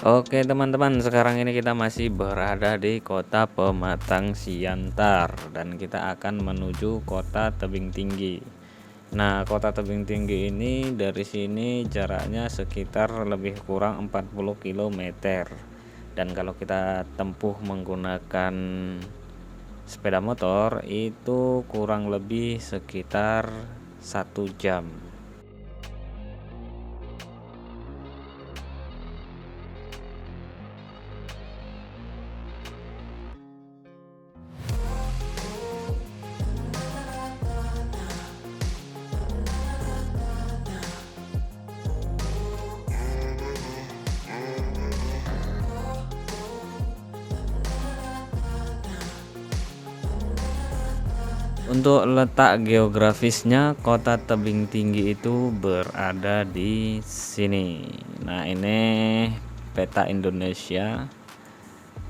Oke teman-teman, sekarang ini kita masih berada di kota Pematang Siantar dan kita akan menuju kota Tebing Tinggi. Nah, kota Tebing Tinggi ini dari sini jaraknya sekitar lebih kurang 40 km. Dan kalau kita tempuh menggunakan sepeda motor itu kurang lebih sekitar 1 jam. Untuk letak geografisnya, kota Tebing Tinggi itu berada di sini. Nah, ini peta Indonesia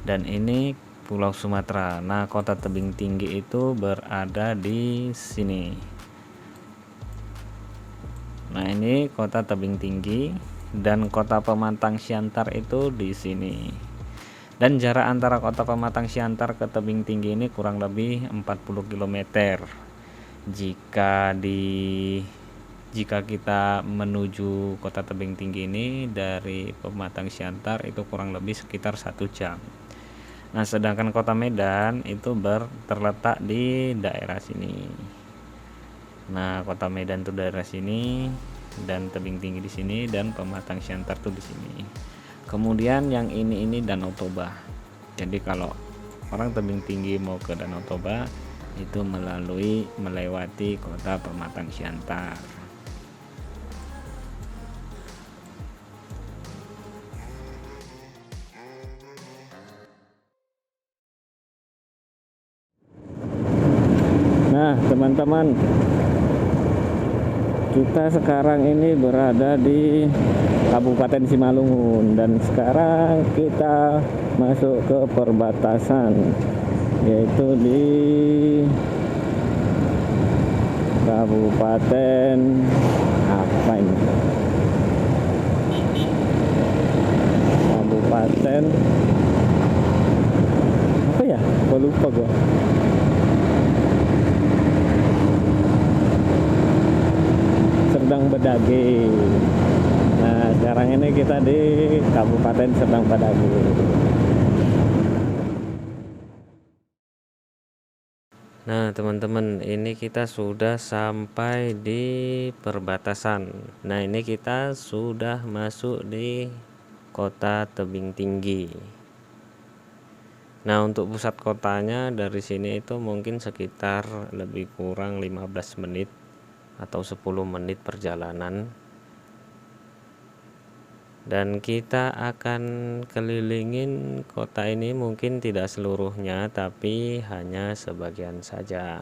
dan ini Pulau Sumatera. Nah, kota Tebing Tinggi itu berada di sini. Nah, ini kota Tebing Tinggi dan kota Pematang Siantar itu di sini. Dan jarak antara kota Pematang Siantar ke Tebing Tinggi ini kurang lebih 40 km. Jika kita menuju kota Tebing Tinggi ini dari Pematang Siantar itu kurang lebih sekitar 1 jam. Nah, sedangkan kota Medan itu terletak di daerah sini. Nah, kota Medan itu daerah sini dan Tebing Tinggi di sini dan Pematang Siantar tuh di sini. Kemudian yang ini Danau Toba. Jadi kalau orang Tebing Tinggi mau ke Danau Toba itu melewati kota Pematang Siantar. Nah, teman-teman, kita sekarang ini berada di Kabupaten Simalungun dan sekarang kita masuk ke perbatasan, yaitu di Kabupaten apa ini? Kabupaten apa ya? Gua lupa gua. Serdang Bedage. Nah, sekarang ini kita di Kabupaten Serdang Bedage. Nah, teman-teman, ini kita sudah sampai di perbatasan. Nah, ini kita sudah masuk di kota Tebing Tinggi. Nah, untuk pusat kotanya dari sini itu mungkin sekitar lebih kurang 15 menit atau 10 menit perjalanan. Dan kita akan kelilingin kota ini mungkin tidak seluruhnya, tapi hanya sebagian saja.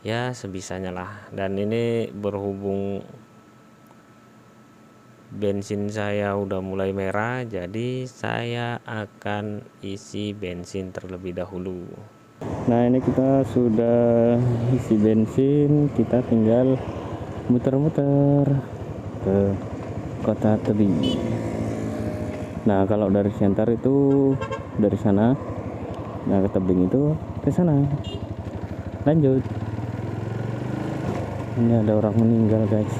Ya, sebisanya lah. Dan ini berhubung bensin saya udah mulai merah, jadi saya akan isi bensin terlebih dahulu. Nah, ini kita sudah isi bensin, kita tinggal muter-muter ke kota Tebing. Nah, kalau dari Siantar itu dari sana, nah ke Tebing itu ke sana. Lanjut. Ini ada orang meninggal, guys.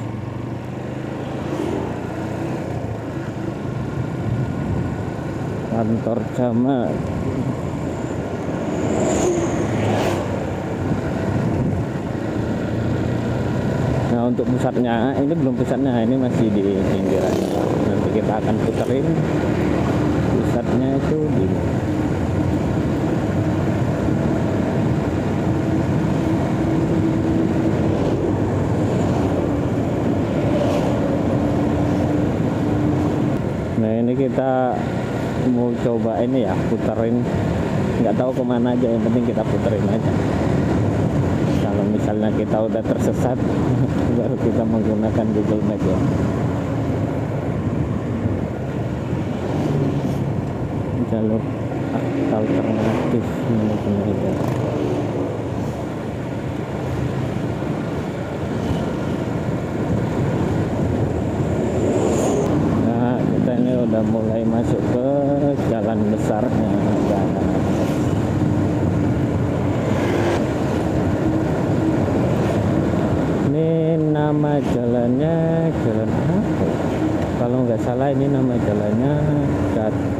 Kantor camat. Nah, untuk pusatnya ini belum pusatnya, ini masih di pinggiran. Nanti kita akan puterin pusatnya itu di Nah, ini kita mau coba ini ya, puterin, nggak tahu kemana aja, yang penting kita puterin aja. Kalau misalnya kita udah tersesat baru kita menggunakan Google Map ya. Jalur alternatif menuju Medan. Nah, kita ini udah mulai masuk ke jalan besarnya. Ini nama jalannya jalan apa? Kalau nggak salah ini nama jalannya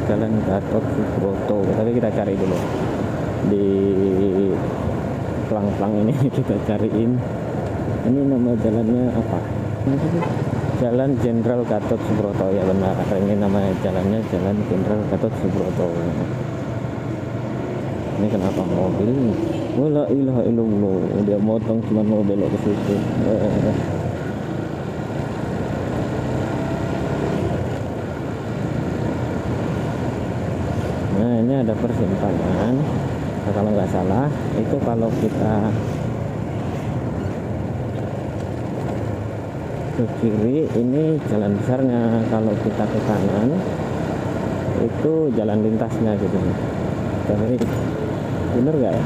Jalan Gatot Subroto. Tapi kita cari dulu di plang-plang ini. Kita cariin ini nama jalannya apa. Jalan Jenderal Gatot Subroto, ya benar. Ini nama jalannya Jalan Jenderal Gatot Subroto. Ini kenapa mobil? Wala ilaha illallah, dia motong cuma mau belok ke situ. Nah, ini ada persimpangan. Nah, kalau nggak salah itu kalau kita ke kiri ini jalan besarnya, kalau kita ke kanan itu jalan lintasnya gitu. Tapi bener nggak ya?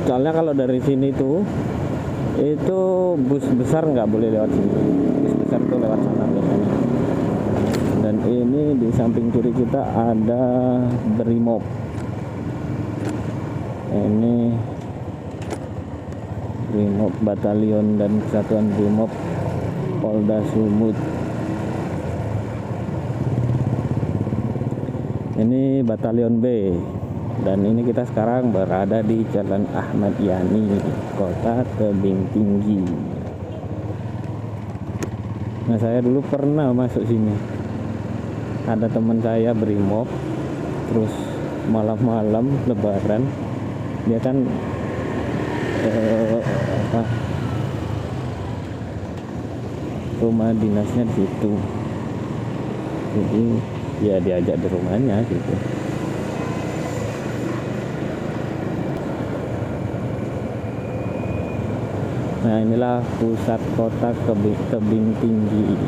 Soalnya kalau dari sini tuh itu bus besar nggak boleh lewat sini, bus besar tuh lewat sana biasanya. Dan ini di samping kiri kita ada Brimob. Ini Brimob Batalion dan Kesatuan Brimob Polda Sumut. Ini Batalion B. Dan ini kita sekarang berada di Jalan Ahmad Yani, Kota Tebing Tinggi. Nah, saya dulu pernah masuk sini. Ada teman saya Brimob, terus malam-malam Lebaran dia kan rumah dinasnya di situ, jadi ya diajak di rumahnya gitu. Nah, inilah pusat kota Tebing Tinggi.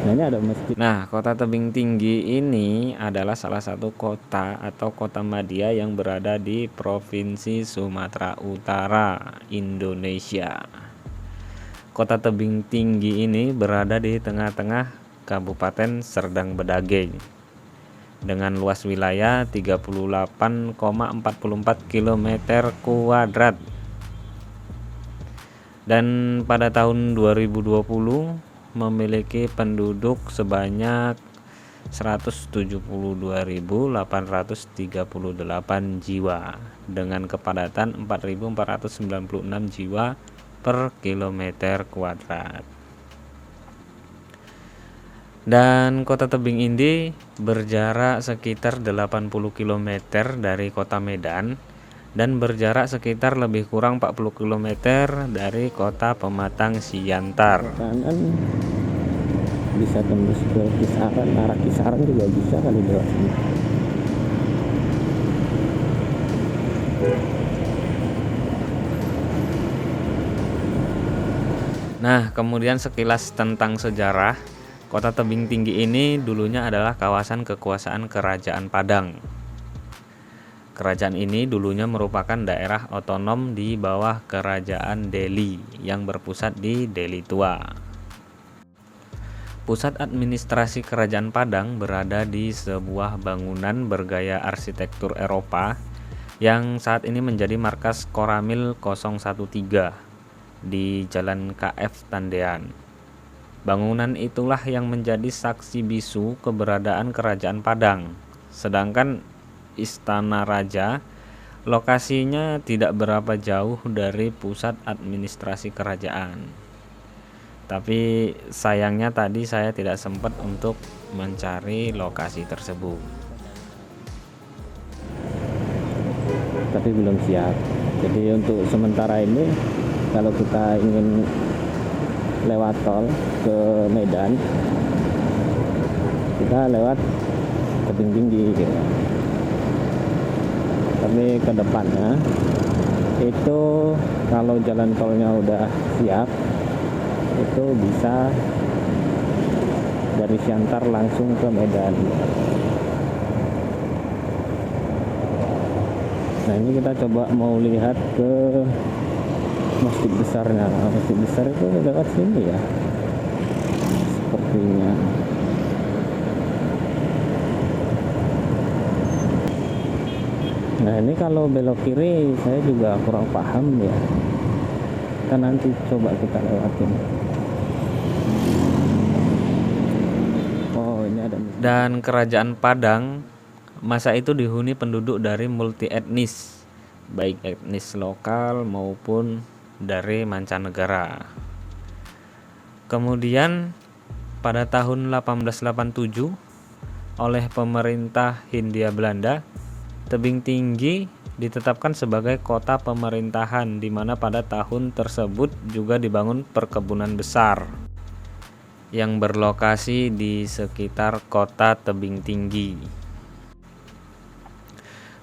Nah, ini ada masjid. Nah, kota Tebing Tinggi ini adalah salah satu kota atau kota madya yang berada di Provinsi Sumatera Utara, Indonesia. Kota Tebing Tinggi ini berada di tengah-tengah Kabupaten Serdang Bedagai dengan luas wilayah 38,44 km kuadrat. Dan pada tahun 2020 memiliki penduduk sebanyak 172.838 jiwa dengan kepadatan 4.496 jiwa per kilometer kuadrat. Dan kota Tebing ini berjarak sekitar 80 km dari kota Medan dan berjarak sekitar lebih kurang 40 km dari kota Pematang Siantar. Kanan bisa tembus ke Kisaran, arah Kisaran juga bisa kali lewat sini. Nah, kemudian sekilas tentang sejarah, kota Tebing Tinggi ini dulunya adalah kawasan kekuasaan Kerajaan Padang. Kerajaan ini dulunya merupakan daerah otonom di bawah Kerajaan Delhi yang berpusat di Delhi Tua. Pusat administrasi Kerajaan Padang berada di sebuah bangunan bergaya arsitektur Eropa yang saat ini menjadi markas Koramil 013 di Jalan KF Tendean. Bangunan itulah yang menjadi saksi bisu keberadaan Kerajaan Padang. Sedangkan Istana Raja lokasinya tidak berapa jauh dari pusat administrasi kerajaan. Tapi sayangnya tadi saya tidak sempat untuk mencari lokasi tersebut. Tapi belum siap. Jadi untuk sementara ini kalau kita ingin lewat tol ke Medan, kita lewat Tebing Tinggi gitu. Tapi ke depannya itu kalau jalan tolnya udah siap, itu bisa dari Siantar langsung ke Medan. Nah, ini kita coba mau lihat ke masjid besarnya. Masjid besar itu lewat sini ya, topografinya. Nah, ini kalau belok kiri saya juga kurang paham ya. Kita nanti coba kita lewatin. Oh, ini ada. Dan Kerajaan Padang masa itu dihuni penduduk dari multi etnis, baik etnis lokal maupun dari mancanegara. Kemudian pada tahun 1887 oleh pemerintah Hindia Belanda, Tebing Tinggi ditetapkan sebagai kota pemerintahan, di mana pada tahun tersebut juga dibangun perkebunan besar yang berlokasi di sekitar kota Tebing Tinggi.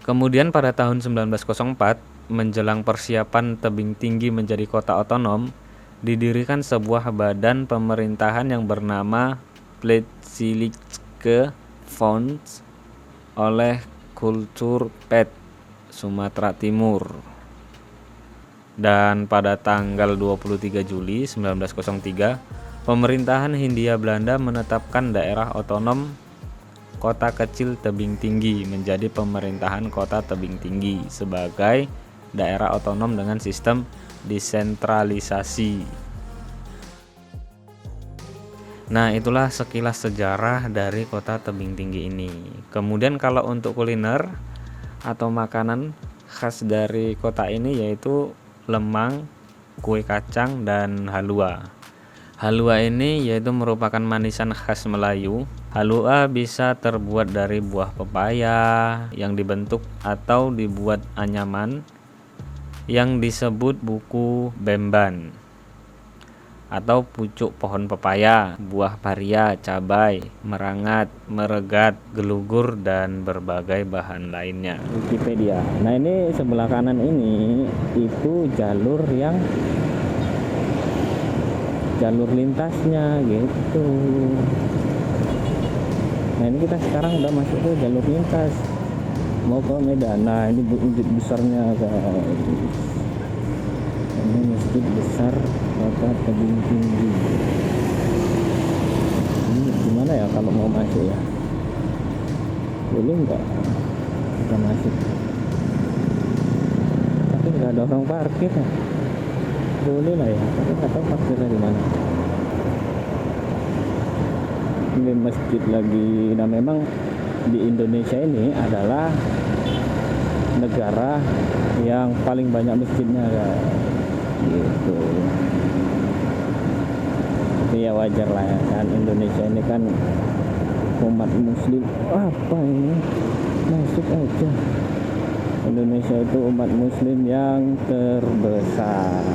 Kemudian pada tahun 1904, menjelang persiapan Tebing Tinggi menjadi kota otonom, didirikan sebuah badan pemerintahan yang bernama Plitvice Fonds oleh Kulturpet Sumatera Timur. Dan pada tanggal 23 Juli 1903, pemerintahan Hindia Belanda menetapkan daerah otonom Kota Kecil Tebing Tinggi menjadi pemerintahan Kota Tebing Tinggi sebagai daerah otonom dengan sistem desentralisasi. Nah, itulah sekilas sejarah dari Kota Tebing Tinggi ini. Kemudian kalau untuk kuliner atau makanan khas dari kota ini yaitu lemang, kue kacang, dan halua. Halua ini yaitu merupakan manisan khas Melayu. Halua bisa terbuat dari buah pepaya yang dibentuk atau dibuat anyaman yang disebut buku bemban, atau pucuk pohon pepaya, buah paria, cabai, merangat, meregat, gelugur, dan berbagai bahan lainnya. Wikipedia. Nah, ini sebelah kanan ini itu jalur lintasnya gitu. Nah, ini kita sekarang udah masuk ke jalur lintas mau ke Medan. Nah, ini masjid besarnya guys. Ini masjid besar Kota Tebing Tinggi. Ini gimana ya kalau mau masuk ya? Boleh nggak kita masuk? Tapi nggak ada orang parkir ya. Boleh lah ya, tapi nggak tahu parkirnya di mana. Ini masjid lagi. Nah, memang di Indonesia ini adalah negara yang paling banyak masjidnya gitu. Tapi ya wajar lah ya kan, Indonesia ini kan umat muslim. Apa ini? Masuk aja. Indonesia itu umat muslim yang terbesar,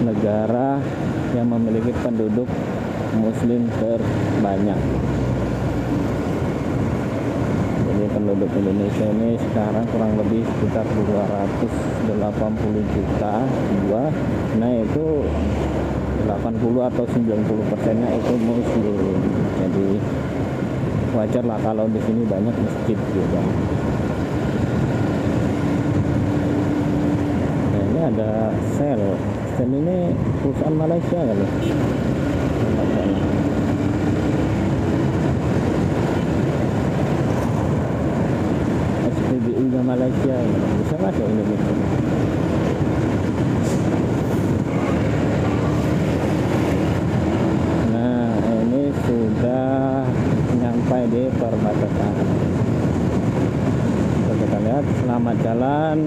negara yang memiliki penduduk muslim terbanyak. Jadi penduduk Indonesia ini sekarang kurang lebih sekitar 280 juta jiwa. Nah, itu 80 atau 90%-nya itu muslim. Jadi wajar lah kalau di sini banyak masjid juga. Nah, ini ada Shell. Shell ini perusahaan Malaysia kali. SPBU Malaysia bisa masuk Indonesia. Nah, ini sudah sampai di perbatasan. Kita lihat, selamat jalan